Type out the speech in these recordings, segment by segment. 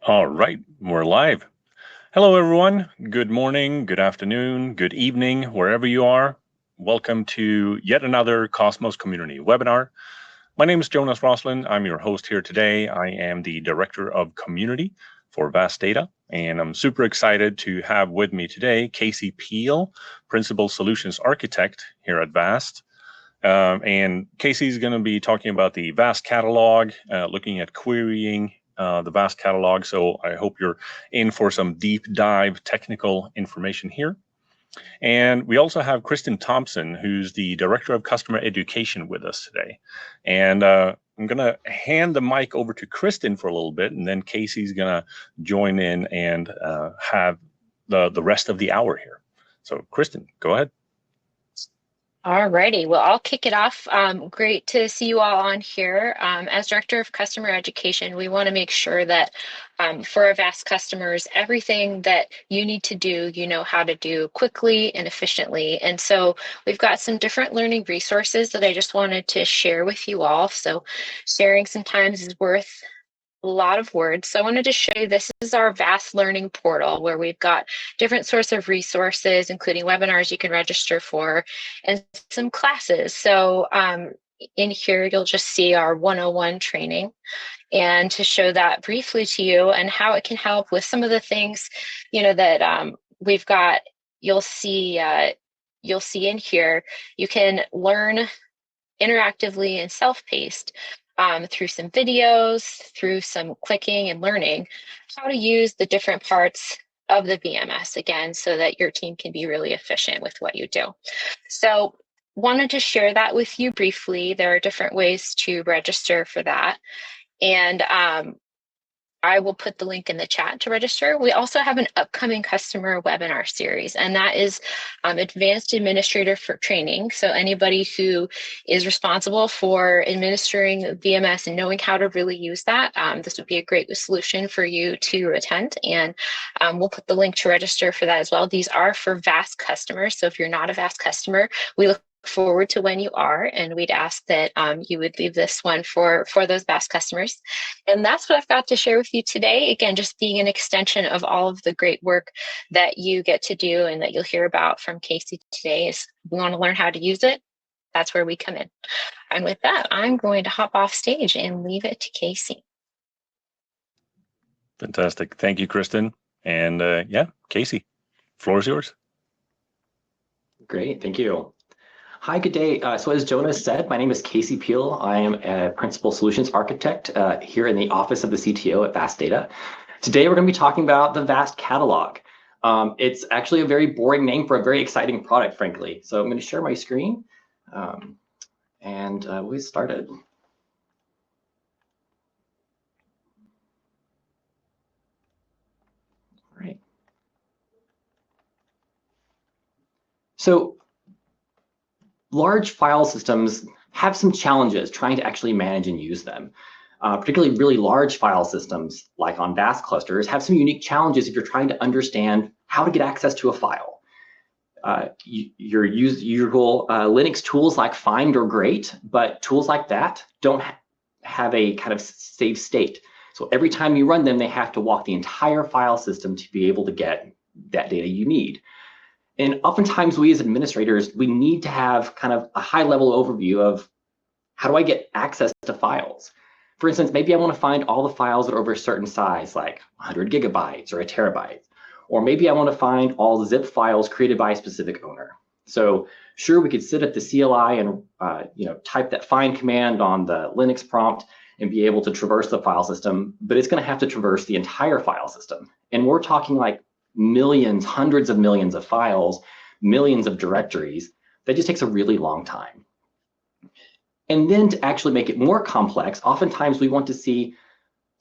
All right, we're live. Hello, everyone. Good morning, good afternoon, good evening, wherever you are. Welcome to yet another Cosmos Community webinar. My name is Jonas Roslin. I'm your host here today. I am the Director of Community for Vast Data, and I'm super excited to have with me today Casey Peel, Principal Solutions Architect here at Vast. And Casey's going to be talking about the Vast catalog, looking at querying the Vast catalog. So I hope you're in for some deep dive technical information here. And we also have Kristen Thompson, who's the Director of Customer Education with us today. And I'm going to hand the mic over to Kristen for a little bit, and then Casey's going to join in and have the rest of the hour here. So Kristen, go ahead. Alrighty, well, I'll kick it off. Great to see you all on here. As Director of Customer Education, we want to make sure that for our Vast customers, everything that you need to do, you know how to do quickly and efficiently. And so we've got some different learning resources that I just wanted to share with you all. So sharing sometimes is worth a lot of words. So I wanted to show you, this is our Vast Learning Portal, where we've got different sorts of resources, including webinars you can register for and some classes. So in here, you'll just see our 101 training, and to show that briefly to you and how it can help with some of the things, you know, that we've got. You'll see in here, you can learn interactively and self-paced through some videos, through some clicking and learning how to use the different parts of the VMS, again, so that your team can be really efficient with what you do. So wanted to share that with you briefly. There are different ways to register for that. And I will put the link in the chat to register. We also have an upcoming customer webinar series, and that is Advanced Administrator for Training. So anybody who is responsible for administering VMS and knowing how to really use that, this would be a great solution for you to attend. And we'll put the link to register for that as well. These are for Vast customers. So if you're not a Vast customer, we look forward to when you are, and we'd ask that you would leave this one for those Vast customers. And that's what I've got to share with you today. Again, just being an extension of all of the great work that you get to do and that you'll hear about from Casey today. Is we want to learn how to use it. That's where we come in. And with that, I'm going to hop off stage and leave it to Casey. Fantastic. Thank you, Kristen. And yeah, Casey, floor is yours. Great, thank you. Hi, good day. So as Jonas said, my name is Casey Peel. I am a Principal Solutions Architect here in the Office of the CTO at Vast Data. Today, we're going to be talking about the Vast Catalog. It's actually a very boring name for a very exciting product, frankly. So I'm going to share my screen and we'll get started. All right. So large file systems have some challenges trying to actually manage and use them. Particularly really large file systems, like on Vast clusters, have some unique challenges if you're trying to understand how to get access to a file. Your usual Linux tools like find are great, but tools like that don't have a kind of save state. So every time you run them, they have to walk the entire file system to be able to get that data you need. And oftentimes we as administrators, we need to have kind of a high level overview of how do I get access to files? For instance, maybe I want to find all the files that are over a certain size, like 100 gigabytes or a terabyte. Or maybe I want to find all the zip files created by a specific owner. So sure, we could sit at the CLI and type that find command on the Linux prompt and be able to traverse the file system, but it's going to have to traverse the entire file system. And we're talking like millions, hundreds of millions of files, millions of directories. That just takes a really long time. And then to actually make it more complex, oftentimes we want to see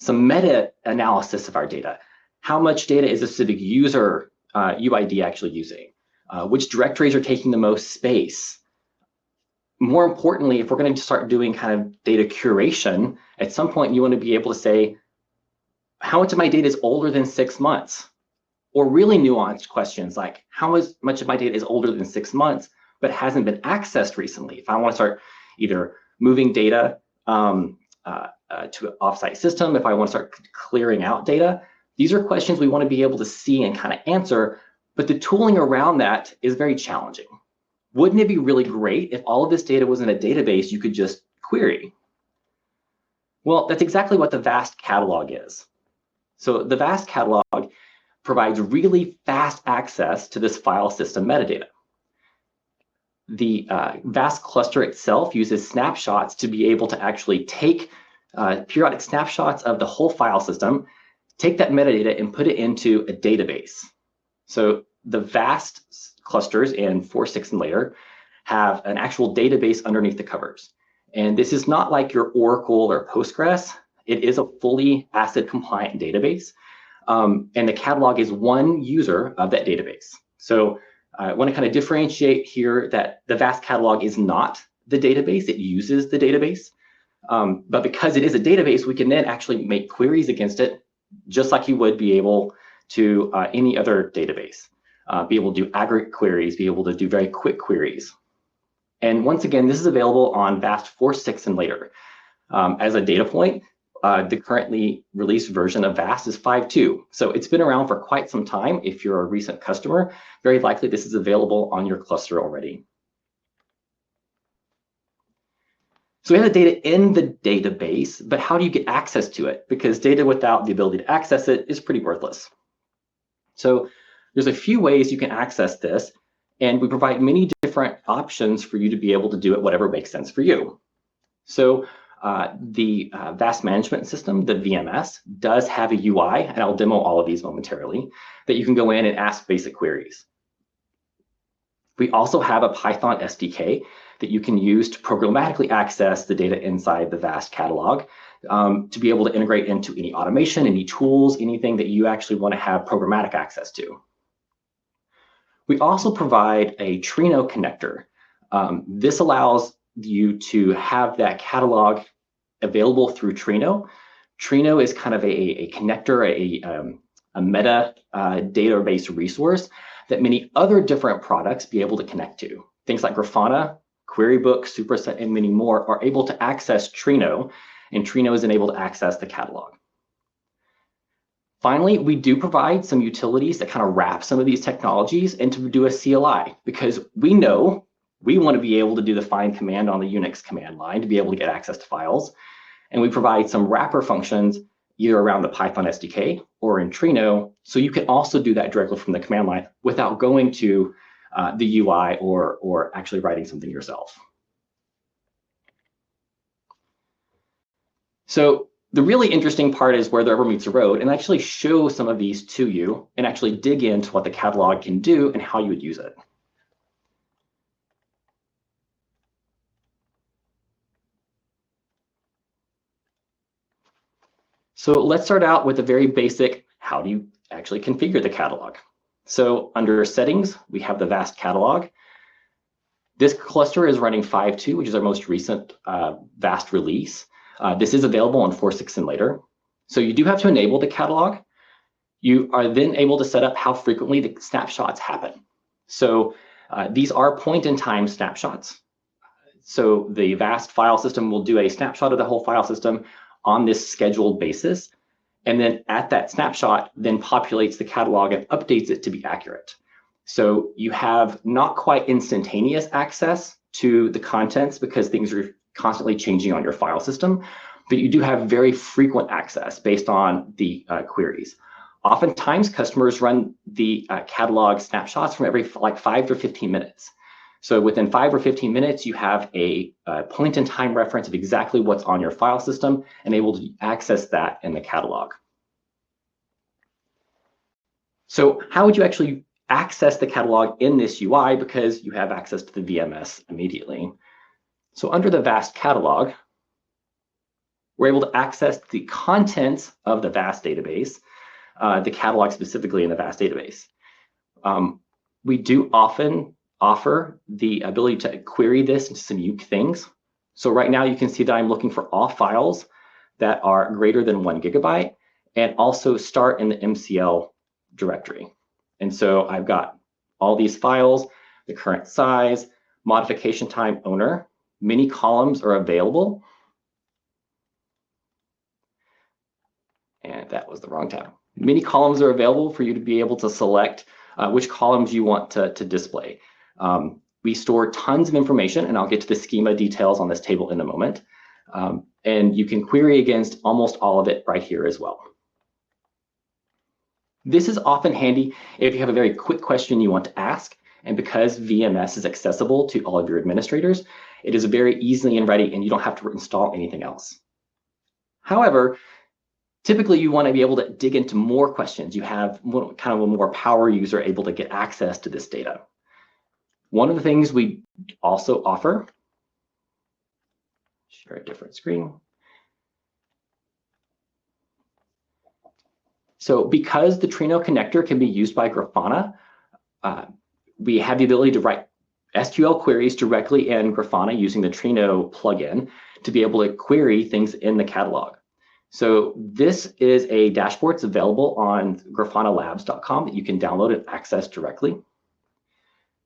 some meta-analysis of our data. How much data is a specific user UID actually using? Which directories are taking the most space? More importantly, if we're going to start doing kind of data curation, at some point you want to be able to say, how much of my data is older than 6 months? Or really nuanced questions like, how much of my data is older than 6 months, but hasn't been accessed recently? If I want to start either moving data to an offsite system, if I want to start clearing out data, these are questions we want to be able to see and kind of answer, but the tooling around that is very challenging. Wouldn't it be really great if all of this data was in a database you could just query? Well, that's exactly what the VAST catalog is. So the VAST catalog provides really fast access to this file system metadata. The VAST cluster itself uses snapshots to be able to actually take periodic snapshots of the whole file system, take that metadata and put it into a database. So the VAST clusters in 4.6 and later have an actual database underneath the covers. And this is not like your Oracle or Postgres. It is a fully ACID compliant database. And the catalog is one user of that database. So I want to kind of differentiate here that the VAST catalog is not the database. It uses the database. But because it is a database, we can then actually make queries against it, just like you would be able to any other database. Be able to do aggregate queries, be able to do very quick queries. And once again, this is available on VAST 4.6 and later. As a data point, the currently released version of VAST is 5.2. So it's been around for quite some time. If you're a recent customer, very likely this is available on your cluster already. So we have the data in the database, but how do you get access to it? Because data without the ability to access it is pretty worthless. So there's a few ways you can access this, and we provide many different options for you to be able to do it whatever makes sense for you. So the VAST management system, the VMS, does have a UI, and I'll demo all of these momentarily, that you can go in and ask basic queries. We also have a Python SDK that you can use to programmatically access the data inside the VAST catalog to be able to integrate into any automation, any tools, anything that you actually want to have programmatic access to. We also provide a Trino connector. This allows you to have that catalog available through Trino. Trino is kind of a connector, a meta database resource that many other different products be able to connect to. Things like Grafana, Querybook, Superset, and many more are able to access Trino, and Trino is enabled to access the catalog. Finally, we do provide some utilities that kind of wrap some of these technologies and to do a CLI, because we know we want to be able to do the find command on the Unix command line to be able to get access to files. And we provide some wrapper functions either around the Python SDK or in Trino, so you can also do that directly from the command line without going to the UI or actually writing something yourself. So the really interesting part is where the rubber meets the road, and actually show some of these to you and actually dig into what the catalog can do and how you would use it. So let's start out with a very basic, how do you actually configure the catalog? So under settings, we have the VAST catalog. This cluster is running 5.2, which is our most recent VAST release. This is available on 4.6 and later. So you do have to enable the catalog. You are then able to set up how frequently the snapshots happen. So these are point-in-time snapshots. So the VAST file system will do a snapshot of the whole file system on this scheduled basis. And then at that snapshot, then populates the catalog and updates it to be accurate. So you have not quite instantaneous access to the contents because things are constantly changing on your file system, but you do have very frequent access based on the queries. Oftentimes, customers run the catalog snapshots from every like 5 to 15 minutes. So within 5 or 15 minutes, you have a point-in-time reference of exactly what's on your file system and able to access that in the catalog. So how would you actually access the catalog in this UI, because you have access to the VMS immediately? So under the VAST catalog, we're able to access the contents of the VAST database, the catalog specifically in the VAST database. We do often offer the ability to query this into some unique things. So right now you can see that I'm looking for all files that are greater than 1 gigabyte and also start in the MCL directory. And so I've got all these files, the current size, modification time owner, many columns are available. And that was the wrong tab. Many columns are available for you to be able to select which columns you want to display. We store tons of information, and I'll get to the schema details on this table in a moment. And you can query against almost all of it right here as well. This is often handy if you have a very quick question you want to ask, and because VMS is accessible to all of your administrators, it is very easily and ready, and you don't have to install anything else. However, typically you want to be able to dig into more questions. You have kind of a more power user able to get access to this data. One of the things we also offer, share a different screen. So because the Trino connector can be used by Grafana, we have the ability to write SQL queries directly in Grafana using the Trino plugin to be able to query things in the catalog. So this is a dashboard that's available on grafanalabs.com that you can download and access directly.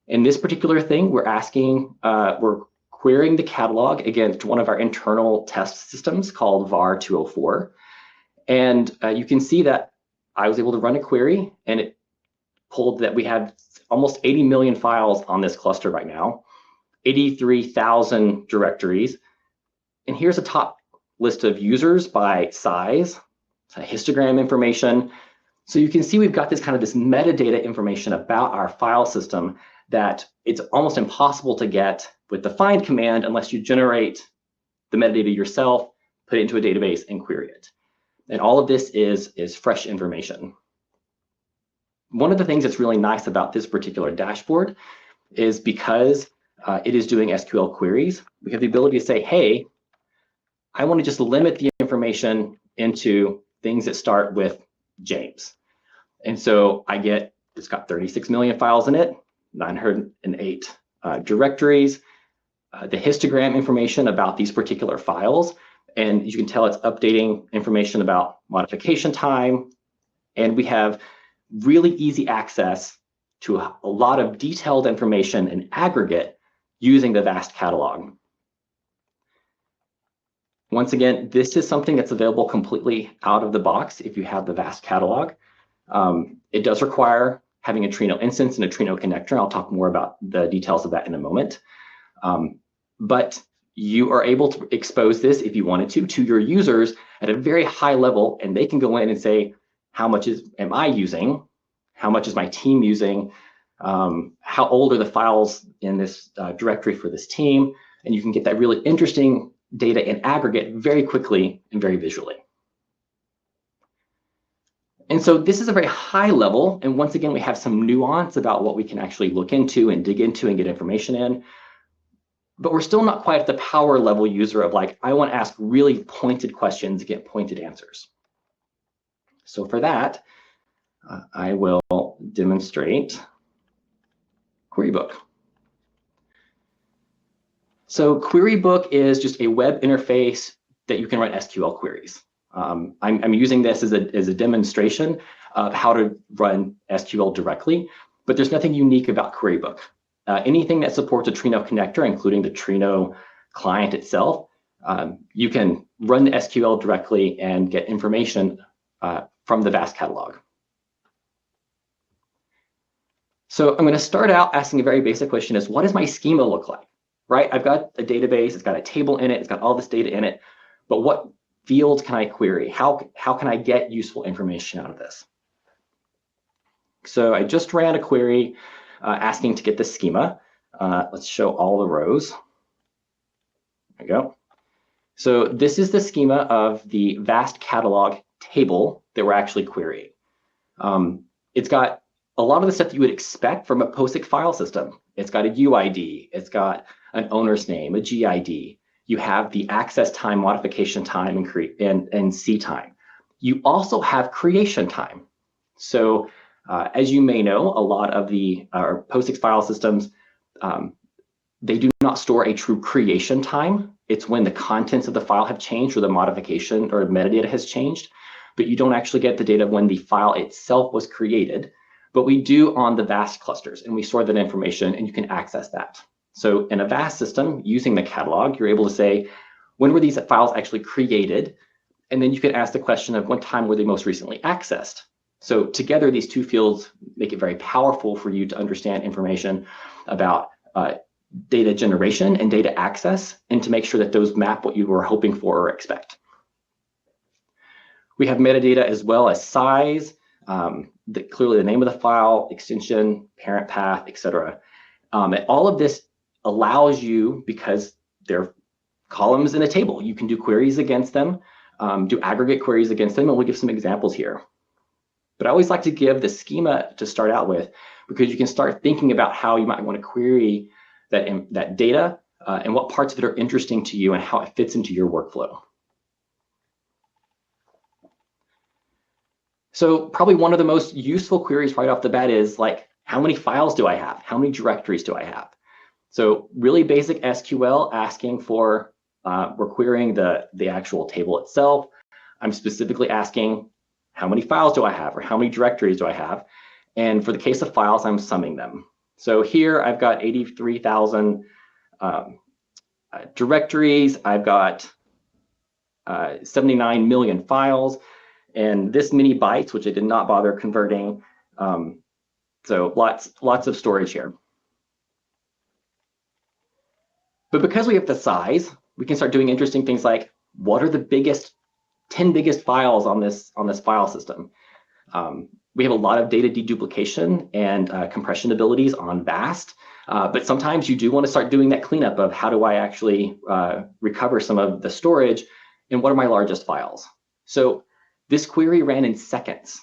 In this particular thing, we're querying the catalog against one of our internal test systems called VAR 204. And you can see that I was able to run a query, and it pulled that we have almost 80 million files on this cluster right now, 83,000 directories. And here's a top list of users by size, histogram information. So you can see we've got this metadata information about our file system that it's almost impossible to get with the find command unless you generate the metadata yourself, put it into a database, and query it. And all of this is fresh information. One of the things that's really nice about this particular dashboard is because it is doing SQL queries, we have the ability to say, hey, I want to just limit the information into things that start with James. And so it's got 36 million files in it, 908 directories, the histogram information about these particular files. And you can tell it's updating information about modification time. And we have really easy access to a lot of detailed information in aggregate using the vast catalog. Once again, this is something that's available completely out of the box if you have the vast catalog. It does require having a Trino instance and a Trino connector. I'll talk more about the details of that in a moment. But you are able to expose this, if you wanted to your users at a very high level, and they can go in and say, how much am I using? How much is my team using? How old are the files in this directory for this team? And you can get that really interesting data in aggregate very quickly and very visually. And so this is a very high level. And once again, we have some nuance about what we can actually look into and dig into and get information in. But we're still not quite at the power level user of I want to ask really pointed questions and get pointed answers. So for that, I will demonstrate QueryBook. So QueryBook is just a web interface that you can run SQL queries. I'm using this as a demonstration of how to run SQL directly, but there's nothing unique about QueryBook. Anything that supports a Trino connector, including the Trino client itself, you can run the SQL directly and get information from the vast catalog. So I'm going to start out asking a very basic question is, what does my schema look like? Right? I've got a database, it's got a table in it, it's got all this data in it, but what fields can I query? How can I get useful information out of this? So I just ran a query asking to get the schema. Let's show all the rows. There we go. So this is the schema of the vast catalog table that we're actually querying. It's got a lot of the stuff that you would expect from a POSIX file system. It's got a UID, it's got an owner's name, a GID. You have the access time, modification time, and C time. You also have creation time. So as you may know, a lot of the POSIX file systems, they do not store a true creation time. It's when the contents of the file have changed or the modification or metadata has changed, but you don't actually get the data when the file itself was created. But we do on the VAST clusters, and we store that information, and you can access that. So in a VAST system, using the catalog, you're able to say, when were these files actually created? And then you can ask the question of what time were they most recently accessed. So together, these two fields make it very powerful for you to understand information about data generation and data access, and to make sure that those map what you were hoping for or expect. We have metadata as well as size, clearly the name of the file, extension, parent path, etc. And all of this allows you, because they're columns in a table, you can do queries against them, do aggregate queries against them, and we'll give some examples here. But I always like to give the schema to start out with, because you can start thinking about how you might want to query that data and what parts of it are interesting to you and how it fits into your workflow. So probably one of the most useful queries right off the bat is like, how many files do I have? How many directories do I have? So really basic SQL asking for, we're querying the actual table itself. I'm specifically asking, how many files do I have, or how many directories do I have? And for the case of files, I'm summing them. So here I've got 83,000 directories. I've got 79 million files, and this many bytes, which I did not bother converting. So lots of storage here. But because we have the size, we can start doing interesting things like, what are the 10 biggest files on this file system? We have a lot of data deduplication and compression abilities on VAST, but sometimes you do want to start doing that cleanup of how do I actually recover some of the storage, and what are my largest files? So this query ran in seconds,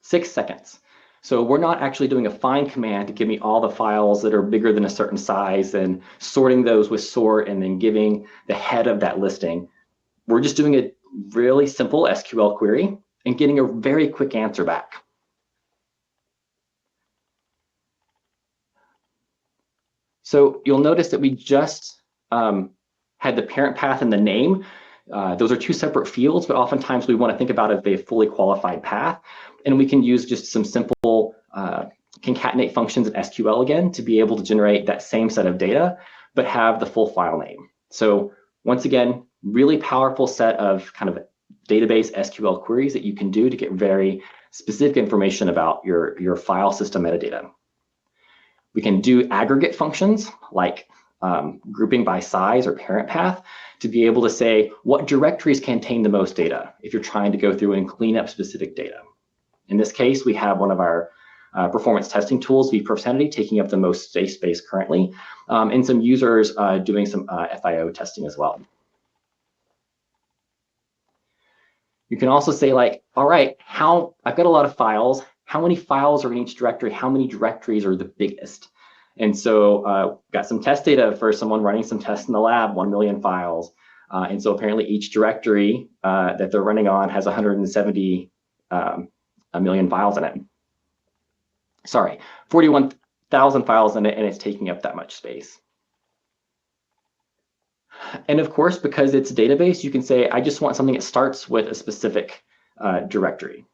6 seconds. So we're not actually doing a find command to give me all the files that are bigger than a certain size and sorting those with sort and then giving the head of that listing. We're just doing a really simple SQL query and getting a very quick answer back. So you'll notice that we just had the parent path and the name. Those are two separate fields, but oftentimes we want to think about it as a fully qualified path. And we can use just some simple concatenate functions in SQL again to be able to generate that same set of data, but have the full file name. So once again, really powerful set of kind of database SQL queries that you can do to get very specific information about your file system metadata. We can do aggregate functions like grouping by size or parent path to be able to say what directories contain the most data if you're trying to go through and clean up specific data. In this case, we have one of our performance testing tools, vPercentage, taking up the most space currently, and some users doing some FIO testing as well. You can also say like, all right, I've got a lot of files. How many files are in each directory? How many directories are the biggest? And so got some test data for someone running some tests in the lab, 1 million files. And so apparently each directory that they're running on has 170 a million files in it. Sorry, 41,000 files in it, and it's taking up that much space. And of course, because it's a database, you can say, I just want something that starts with a specific directory.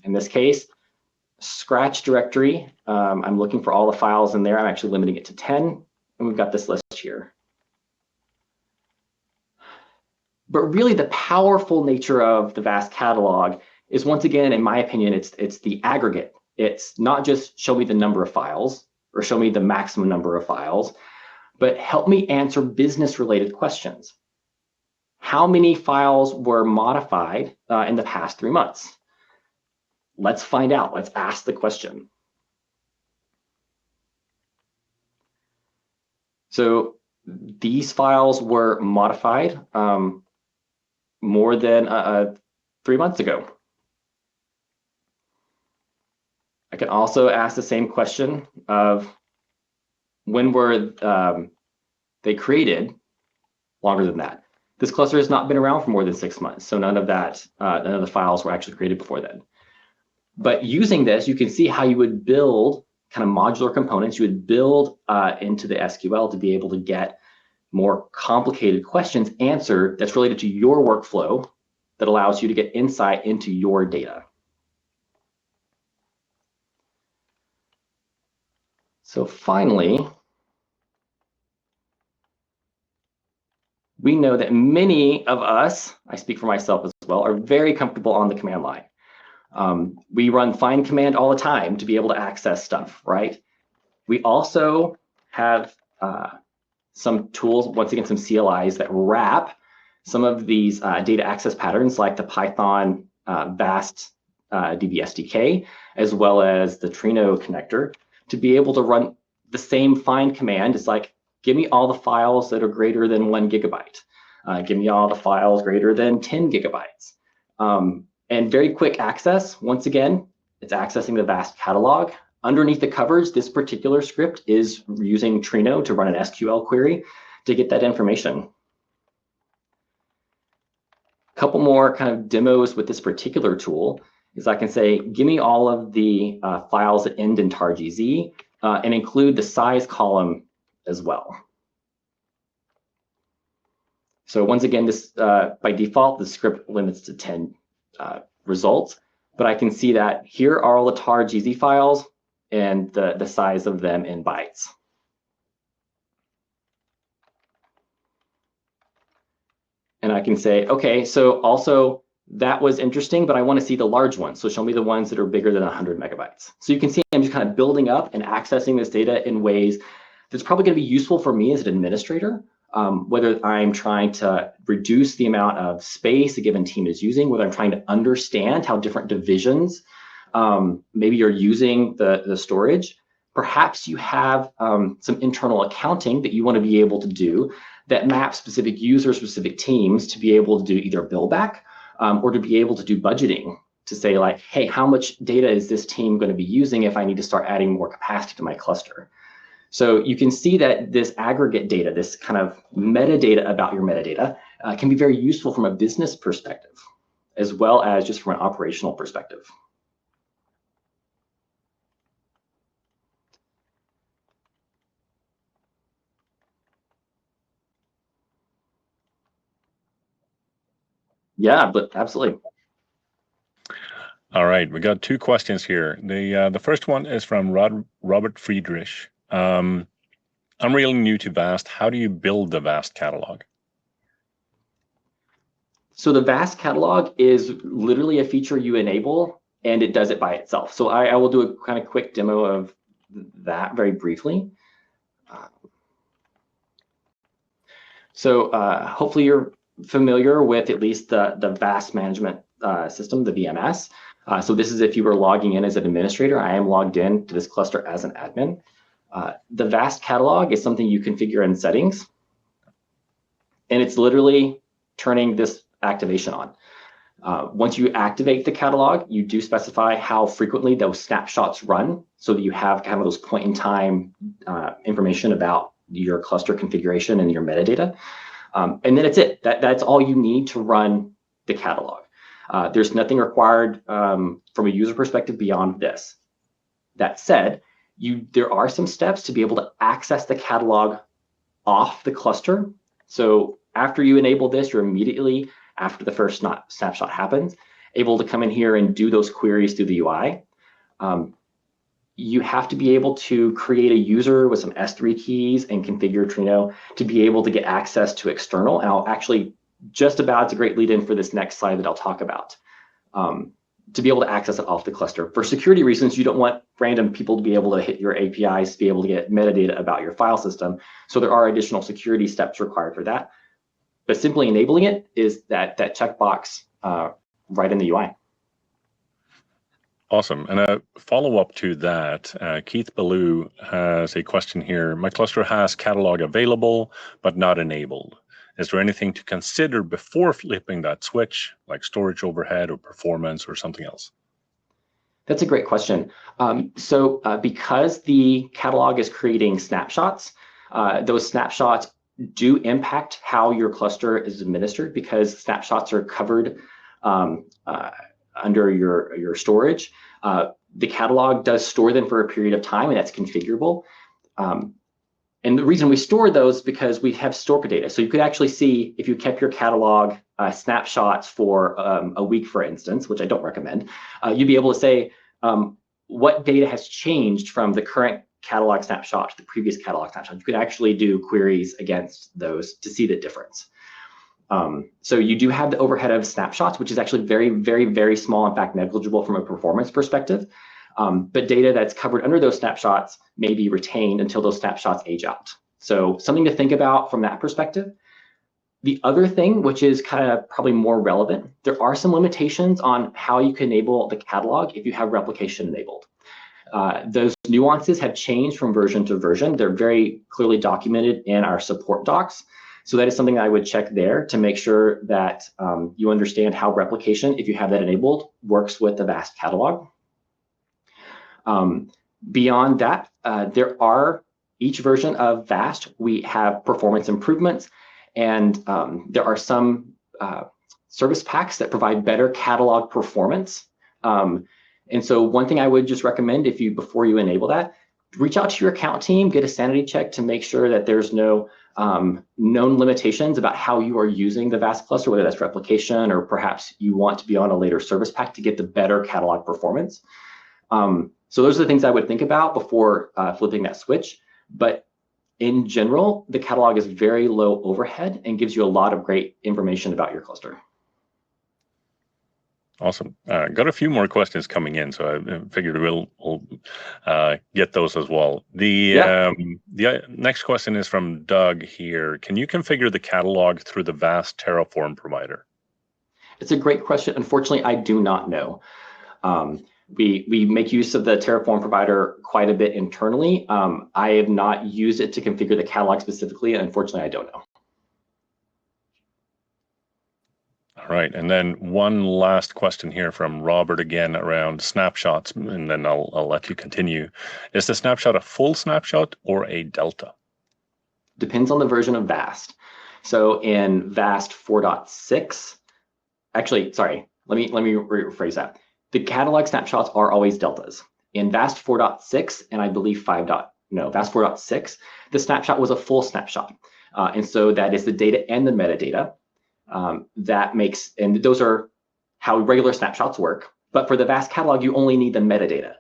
In this case, Scratch directory. I'm looking for all the files in there. I'm actually limiting it to 10, and we've got this list here. But really, the powerful nature of the VAST catalog is, once again, in my opinion, it's the aggregate. It's not just show me the number of files or show me the maximum number of files, but help me answer business-related questions. How many files were modified in the past 3 months? Let's find out. Let's ask the question. So these files were modified more than 3 months ago. I can also ask the same question of when were they created. Longer than that. This cluster has not been around for more than 6 months, so none of the files were actually created before then. But using this, you can see how you would build kind of modular components. You would build into the SQL to be able to get more complicated questions answered that's related to your workflow that allows you to get insight into your data. So finally, we know that many of us, I speak for myself as well, are very comfortable on the command line. We run find command all the time to be able to access stuff, right? We also have some tools, once again, some CLIs that wrap some of these data access patterns like the Python VAST DB SDK, as well as the Trino connector, to be able to run the same find command. It's like, give me all the files that are greater than 1 gigabyte. Give me all the files greater than 10 gigabytes. And very quick access. Once again, it's accessing the VAST catalog. Underneath the covers, this particular script is using Trino to run an SQL query to get that information. A couple more kind of demos with this particular tool is I can say, give me all of the files that end in tar.gz and include the size column as well. So once again, this by default, the script limits to 10 results, but I can see that here are all the tar.gz files and the size of them in bytes. And I can say, okay, so also that was interesting, but I want to see the large ones. So show me the ones that are bigger than 100 megabytes. So you can see I'm just kind of building up and accessing this data in ways that's probably going to be useful for me as an administrator, whether I'm trying to reduce the amount of space a given team is using, whether I'm trying to understand how different divisions maybe you're using the storage. Perhaps you have some internal accounting that you want to be able to do that map specific users, specific teams to be able to do either bill back or to be able to do budgeting to say like, hey, how much data is this team going to be using if I need to start adding more capacity to my cluster? So you can see that this aggregate data, this kind of metadata about your metadata can be very useful from a business perspective, as well as just from an operational perspective. Yeah, but absolutely. All right, we got two questions here. The first one is from Robert Friedrich. I'm really new to VAST. How do you build the VAST catalog? So the VAST catalog is literally a feature you enable, and it does it by itself. So I will do a kind of quick demo of that very briefly. So hopefully you're familiar with at least the VAST management system, the VMS. So this is if you were logging in as an administrator. I am logged in to this cluster as an admin. The VAST catalog is something you configure in settings, and it's literally turning this activation on. Once you activate the catalog, you do specify how frequently those snapshots run so that you have kind of those point in time information about your cluster configuration and your metadata. And then it's it. That's all you need to run the catalog. There's nothing required from a user perspective beyond this. That said, there are some steps to be able to access the catalog off the cluster. So after you enable this, you're immediately, after the first snapshot happens, able to come in here and do those queries through the UI. You have to be able to create a user with some S3 keys and configure Trino to be able to get access to external. And I'll actually just about, it's a great lead in for this next slide that I'll talk about. To be able to access it off the cluster. For security reasons, you don't want random people to be able to hit your APIs to be able to get metadata about your file system. So there are additional security steps required for that. But simply enabling it is that checkbox right in the UI. Awesome. And a follow-up to that, Keith Ballou has a question here. My cluster has catalog available, but not enabled. Is there anything to consider before flipping that switch, like storage overhead or performance or something else? That's a great question. Because the catalog is creating snapshots, those snapshots do impact how your cluster is administered because snapshots are covered under your storage. The catalog does store them for a period of time, and that's configurable. And the reason we store those is because we have store data. So you could actually see if you kept your catalog snapshots for a week, for instance, which I don't recommend, you'd be able to say what data has changed from the current catalog snapshot to the previous catalog snapshot. You could actually do queries against those to see the difference. So you do have the overhead of snapshots, which is actually very, very, very small, in fact, negligible from a performance perspective. But data that's covered under those snapshots may be retained until those snapshots age out. So something to think about from that perspective. The other thing, which is kind of probably more relevant, there are some limitations on how you can enable the catalog if you have replication enabled. Those nuances have changed from version to version. They're very clearly documented in our support docs. So that is something I would check there to make sure that you understand how replication, if you have that enabled, works with the VAST catalog. Beyond that, there are each version of VAST, we have performance improvements, and there are some service packs that provide better catalog performance. And so one thing I would just recommend before you enable that, reach out to your account team, get a sanity check to make sure that there's no known limitations about how you are using the VAST cluster, whether that's replication or perhaps you want to be on a later service pack to get the better catalog performance. So those are the things I would think about before flipping that switch. But in general, the catalog is very low overhead and gives you a lot of great information about your cluster. Awesome. Got a few more questions coming in, so I figured we'll get those as well. The next question is from Doug here. Can you configure the catalog through the VAST Terraform provider? It's a great question. Unfortunately, I do not know. We make use of the Terraform provider quite a bit internally. I have not used it to configure the catalog specifically, and unfortunately, I don't know. All right, and then one last question here from Robert again around snapshots, and then I'll let you continue. Is the snapshot a full snapshot or a delta? Depends on the version of VAST. So in VAST 4.6, actually, sorry, let me rephrase that. The catalog snapshots are always deltas. In VAST 4.6, and I believe VAST 4.6, the snapshot was a full snapshot. And so that is the data and the metadata. And those are how regular snapshots work. But for the VAST catalog, you only need the metadata.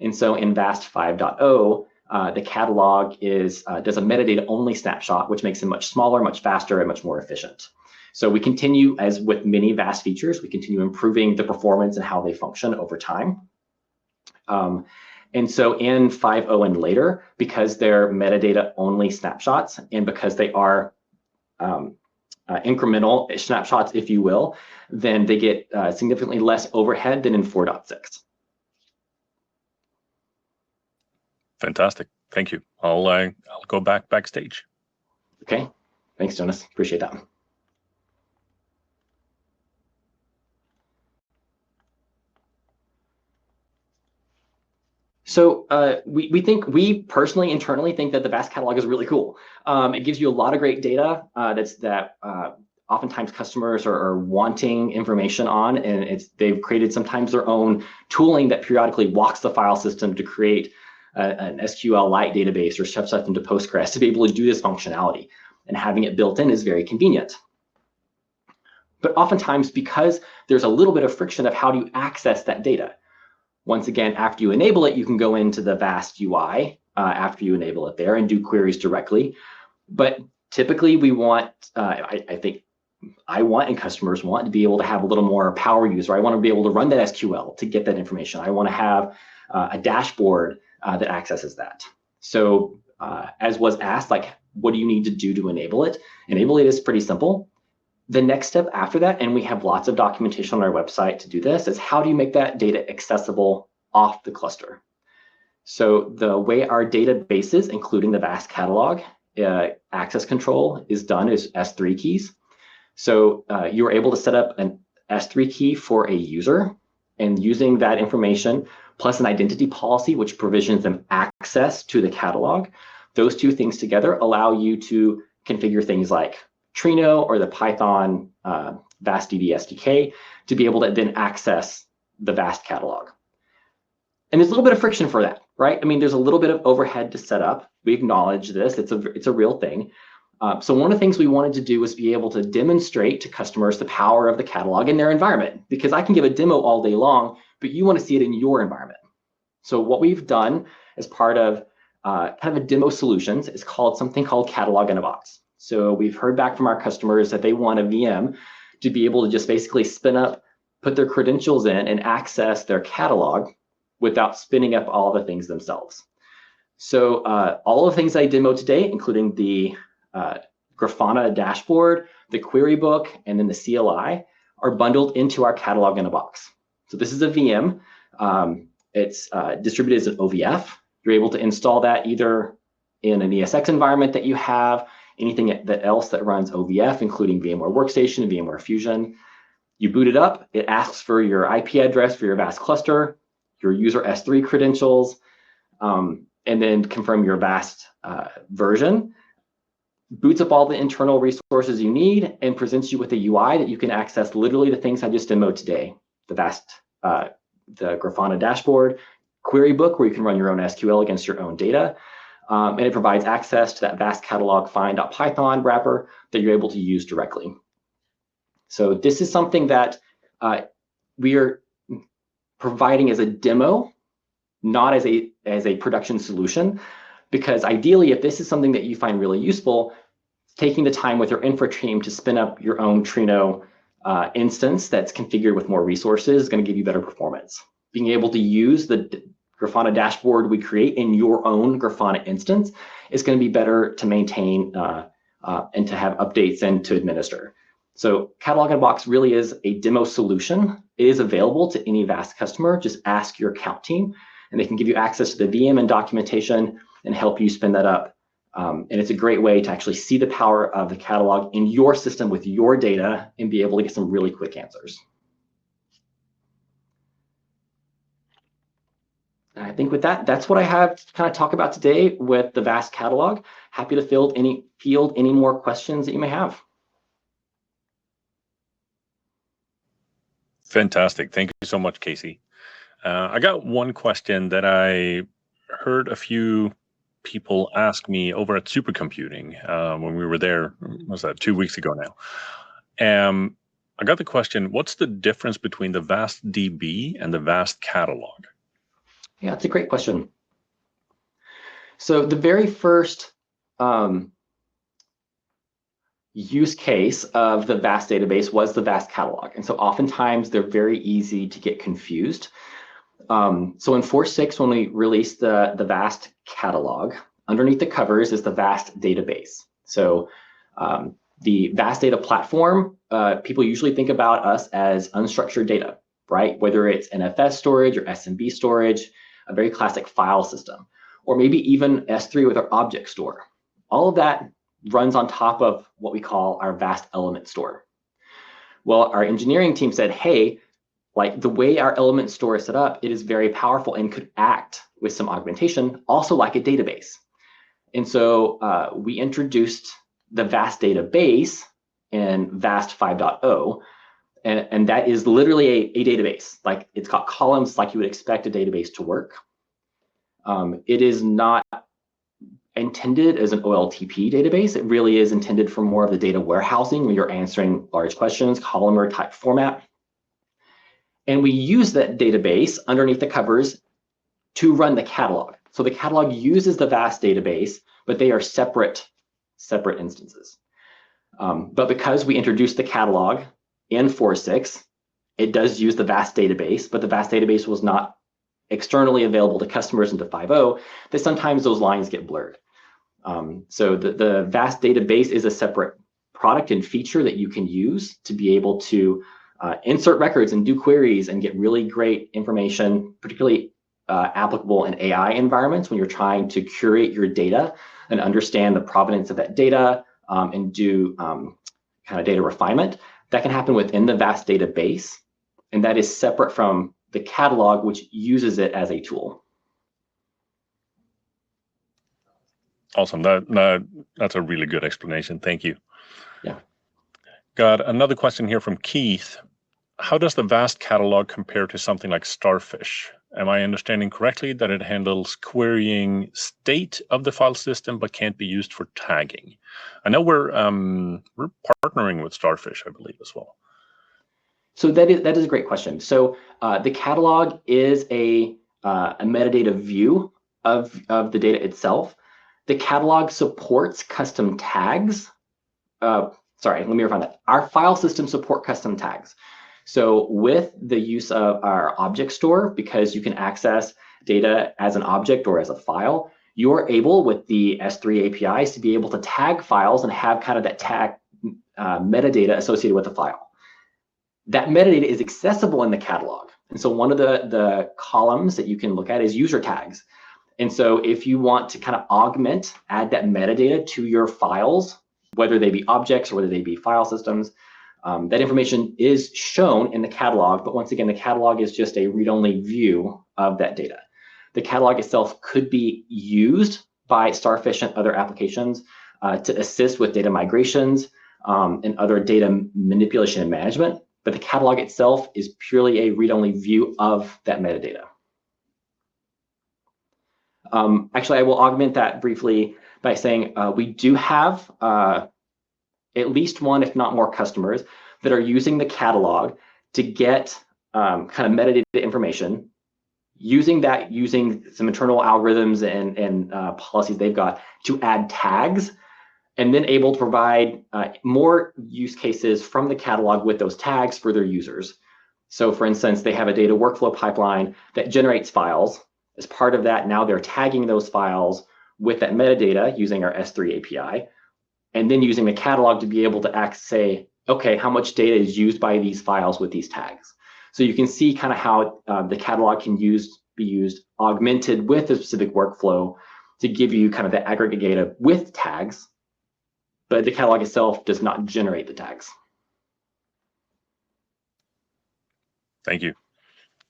And so in VAST 5.0, the catalog does a metadata only snapshot, which makes it much smaller, much faster, and much more efficient. So we continue, as with many VAST features, we continue improving the performance and how they function over time. And so in 5.0 and later, because they're metadata only snapshots, and because they are incremental snapshots, if you will, then they get significantly less overhead than in 4.6. Fantastic. Thank you. I'll go backstage. Okay. Thanks, Jonas. Appreciate that. So we personally internally think that the VAST catalog is really cool. It gives you a lot of great data that oftentimes customers are wanting information on, and they've created sometimes their own tooling that periodically walks the file system to create an SQLite database or stuff into Postgres to be able to do this functionality. And having it built in is very convenient. But oftentimes, because there's a little bit of friction of how do you access that data. Once again, after you enable it, you can go into the VAST UI after you enable it there and do queries directly. But typically we want, I think I want and customers want to be able to have a little more power user. I want to be able to run that SQL to get that information. I want to have a dashboard that accesses that. So as was asked, like, what do you need to do to enable it? Enable it is pretty simple. The next step after that, and we have lots of documentation on our website to do this, is how do you make that data accessible off the cluster? So the way our databases, including the VAST catalog, access control is done is S3 keys. So you're able to set up an S3 key for a user, and using that information plus an identity policy, which provisions them access to the catalog, those two things together allow you to configure things like Trino or the Python VASTDB SDK to be able to then access the VAST catalog. And there's a little bit of friction for that, right? I mean, there's a little bit of overhead to set up. We acknowledge this, it's a real thing. So one of the things we wanted to do was be able to demonstrate to customers the power of the catalog in their environment, because I can give a demo all day long, but you want to see it in your environment. So what we've done as part of kind of a demo solutions is something called Catalog in a Box. So we've heard back from our customers that they want a VM to be able to just basically spin up, put their credentials in, and access their catalog without spinning up all the things themselves. So all the things I demoed today, including the Grafana dashboard, the query book, and then the CLI, are bundled into our catalog in a box. So this is a VM. It's distributed as an OVF. You're able to install that either in an ESX environment that you have, anything else that runs OVF, including VMware Workstation and VMware Fusion. You boot it up, it asks for your IP address for your VAST cluster, your user S3 credentials, and then confirm your VAST version. Boots up all the internal resources you need and presents you with a UI that you can access literally the things I just demoed today. The VAST, the Grafana dashboard, query book where you can run your own SQL against your own data. And it provides access to that VAST catalog find.python wrapper that you're able to use directly. So this is something that we are providing as a demo, not as a production solution, because ideally, if this is something that you find really useful, taking the time with your infra team to spin up your own Trino instance that's configured with more resources is going to give you better performance. Being able to use the Grafana dashboard we create in your own Grafana instance is going to be better to maintain and to have updates and to administer. So Catalog in a Box really is a demo solution. It is available to any VAST customer. Just ask your account team, and they can give you access to the VM and documentation and help you spin that up. And it's a great way to actually see the power of the catalog in your system with your data and be able to get some really quick answers. And I think with that, that's what I have to kind of talk about today with the VAST catalog. Happy to field any more questions that you may have. Fantastic. Thank you so much, Casey. I got one question that I heard a few people ask me over at Supercomputing when we were there. What was that, 2 weeks ago now? I got the question, what's the difference between the VAST DB and the VAST catalog? Yeah, that's a great question. So the very first use case of the VAST database was the VAST catalog. And so oftentimes they're very easy to get confused. So in 4.6, when we released the VAST catalog, underneath the covers is the VAST database. So the VAST data platform, people usually think about us as unstructured data, right? Whether it's NFS storage or SMB storage, a very classic file system, or maybe even S3 with our object store. All of that runs on top of what we call our VAST element store. Well, our engineering team said, hey, like the way our element store is set up, it is very powerful and could act with some augmentation, also like a database. And so we introduced the VAST database in VAST 5.0, and that is literally a database. Like it's got columns like you would expect a database to work. It is not intended as an OLTP database. It really is intended for more of the data warehousing when you're answering large questions, columnar type format. And we use that database underneath the covers to run the catalog. So the catalog uses the VAST database, but they are separate instances. But because we introduced the catalog in 4.6, it does use the VAST database, but the VAST database was not externally available to customers into 5.0, that sometimes those lines get blurred. So the VAST database is a separate product and feature that you can use to be able to insert records and do queries and get really great information, particularly applicable in AI environments when you're trying to curate your data and understand the provenance of that data and do kind of data refinement. That can happen within the VAST database, and that is separate from the catalog, which uses it as a tool. Awesome. That's a really good explanation. Thank you. Yeah. Got another question here from Keith. How does the VAST catalog compare to something like Starfish? Am I understanding correctly that it handles querying state of the file system but can't be used for tagging? I know we're partnering with Starfish, I believe, as well. So that is a great question. So the catalog is a metadata view of the data itself. The catalog supports custom tags sorry, let me refine that. Our file system support custom tags. So with the use of our object store, because you can access data as an object or as a file, you're able with the S3 APIs to be able to tag files and have kind of that tag metadata associated with the file. That metadata is accessible in the catalog. And so one of the columns that you can look at is user tags. And so if you want to kind of augment, add that metadata to your files, whether they be objects or whether they be file systems, that information is shown in the catalog. But once again, the catalog is just a read-only view of that data. The catalog itself could be used by Starfish and other applications to assist with data migrations and other data manipulation and management. But the catalog itself is purely a read-only view of that metadata. Actually, I will augment that briefly by saying we do have at least one, if not more, customers that are using the catalog to get kind of metadata information, using some internal algorithms and policies they've got to add tags, and then able to provide more use cases from the catalog with those tags for their users. So for instance, they have a data workflow pipeline that generates files. As part of that, now they're tagging those files with that metadata using our S3 API, and then using the catalog to be able to say, okay, how much data is used by these files with these tags. So you can see kind of how the catalog can be used augmented with a specific workflow to give you kind of the aggregate data with tags, but the catalog itself does not generate the tags. Thank you.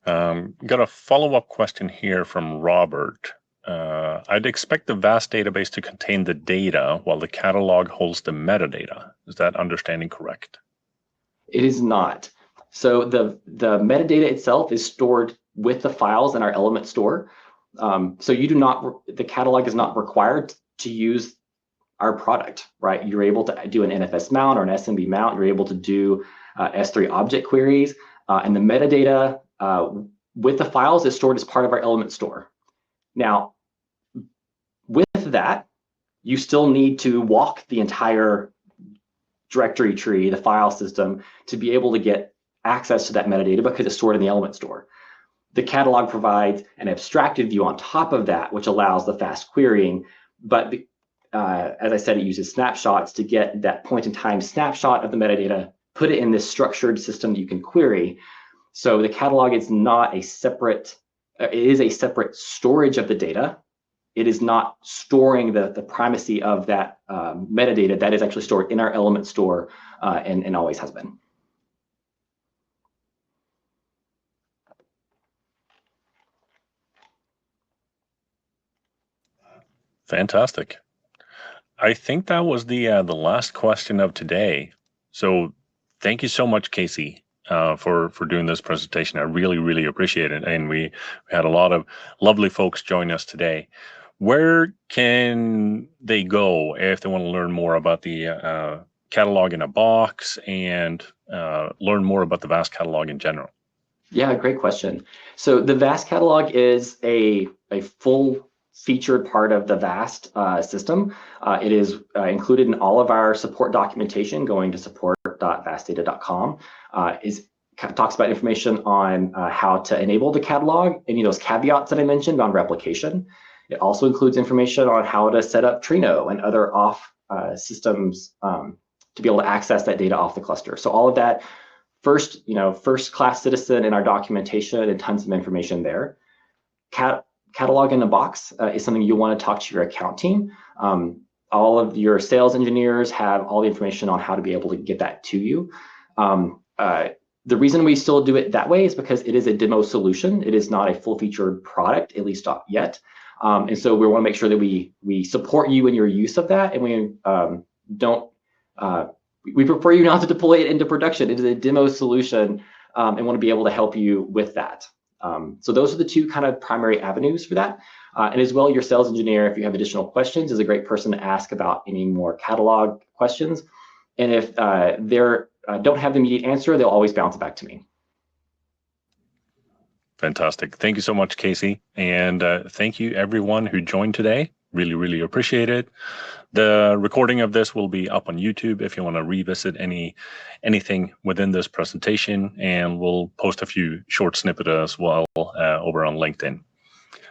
Got a follow-up question here from Robert. I'd expect the VAST database to contain the data while the catalog holds the metadata. Is that understanding correct? It is not. So the metadata itself is stored with the files in our element store. So the catalog is not required to use our product, right? You're able to do an NFS mount or an SMB mount. You're able to do S3 object queries, and the metadata with the files is stored as part of our element store. Now, with that, you still need to walk the entire directory tree, the file system, to be able to get access to that metadata because it's stored in the element store. The catalog provides an abstracted view on top of that, which allows the fast querying. But as I said, it uses snapshots to get that point in time snapshot of the metadata, put it in this structured system that you can query. So the catalog is not a separate, it is a separate storage of the data. It is not storing the primacy of that metadata that is actually stored in our element store and always has been. Fantastic. I think that was the last question of today. So thank you so much, Casey, for doing this presentation. I really, really appreciate it. And we had a lot of lovely folks join us today. Where can they go if they want to learn more about the catalog in a box and learn more about the VAST catalog in general? Yeah, great question. So the VAST catalog is a full featured part of the VAST system. It is included in all of our support documentation, going to support.vastdata.com. Talks about information on how to enable the catalog, any of those caveats that I mentioned on replication. It also includes information on how to set up Trino and other off systems to be able to access that data off the cluster. So all of that, first class citizen in our documentation and tons of information there. Catalog in a box is something you want to talk to your account team. All of your sales engineers have all the information on how to be able to get that to you. The reason we still do it that way is because it is a demo solution. It is not a full-featured product, at least not yet. And so we want to make sure that we support you in your use of that, and we prefer you not to deploy it into production. It is a demo solution, and want to be able to help you with that. So those are the two kind of primary avenues for that. And as well, your sales engineer, if you have additional questions, is a great person to ask about any more catalog questions. And if they don't have the immediate answer, they'll always bounce it back to me. Fantastic. Thank you so much, Casey. And thank you everyone who joined today. Really, really appreciate it. The recording of this will be up on YouTube if you want to revisit anything within this presentation, and we'll post a few short snippets as well over on LinkedIn.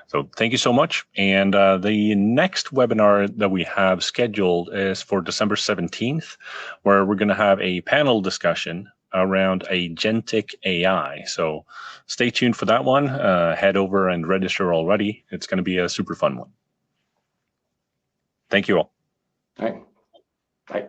So thank you so much. And the next webinar that we have scheduled is for December 17th, where we're going to have a panel discussion around agentic AI. So stay tuned for that one. Head over and register already. It's going to be a super fun one. Thank you all. All right. Bye.